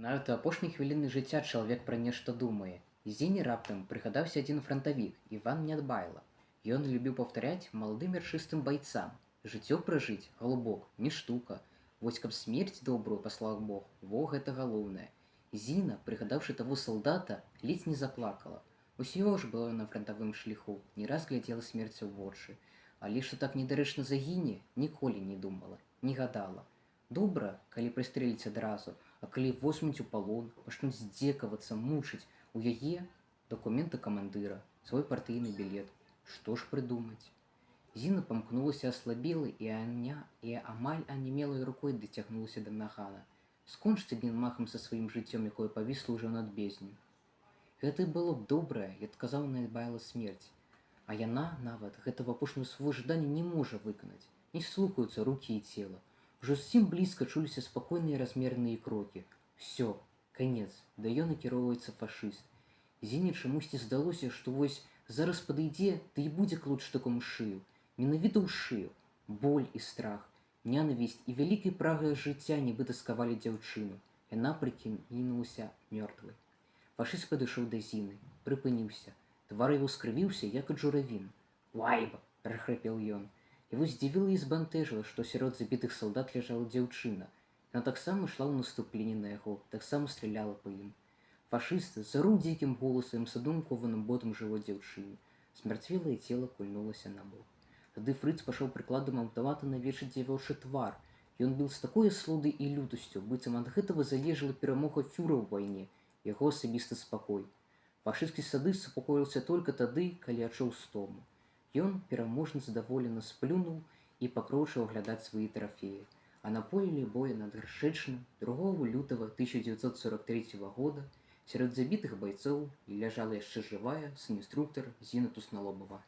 Нават у апошнія хвіліны жыцця чалавек пра нешта думае. Зіне раптам прыгадаўся адзін франтавік, Іван Нядбайла. Ён любіў паўтаряць маладым яршыстым байцам: «Жыццё пражыць, галубок, не штука. Вось каб смерць добрую паслаў Бог, во гэта галоўнае». Зіна, прыгадаўшы таго салдата, ледзь не заплакала. Усё ж было на франтавым шляху, не раз глядзела смерці ў вочы. Але што так недарэчна загіне, ніколі не думала, не гадала. Добра, калі прыстрэліць адразу, а калі возьмуць у палон, пачнуць здзекавацца, мучыць, у яе дакументы камандыра, свой партыйны білет. Што ж прыдумаць? Зіна памкнулася аслабела і амаль анямелай рукой дацягнулася да нагана. Скончыць адным махам са сваім жыццём, якое павісла ўжо над бездняй. Гэта было б добрае, як адказаў Нядбайла смерць. А яна нават гэтага апошняга свайго жадання не можа выканаць. Не слухаюцца рукі і цела. Ужо зусім блізка чуліся спакойныя размерныя крокі. Всё, канец, да ён накіроўваецца фашыст. Зіне чамусьці здалося, што вось зараз падыдзе, ды і будзе клуць штыком у шыю. Менавіта ў шыю. Боль і страх, нянавісць і вялікай прагай жыцця нібыта скавалі дзяўчыну. Яна прыкінулася мёртвай. Фашыст падышоў да Зіны, прыпыніўся. Твар яго скрывіўся, як ад журавін. «Лайба!» – прахрыпеў ён. Яго здзівіла і збянтэжыла, што сярод забітых салдат ляжала дзяўчына. Яна таксама ішла ў наступленне на яго, таксама страляла па ім. Фашыст зароў дзікім голасам садумкованым ботам жывот дзяўчыны. Змярцвелае цела кульнулася на бок. Тады фрыц пашоў прыкладам аўтамата навечыць дзявочы твар. Ён біў з такой аслодай і лютасцю, быццам ад гэтага залежала перамога фюра ў вайне, яго асабісты спакой. Фашысцкі садыст супакоіўся толькі тады, калі адчуў стому. Ён пераможна задаволена сплюнуў і пакроўчыў аглядаць свае трафеі. А на полі боя над Гаршэчным 2 лютага 1943 года сярод забітых байцоў ляжала яшчэ жывая сын-інструктар Зіна Тусналобава.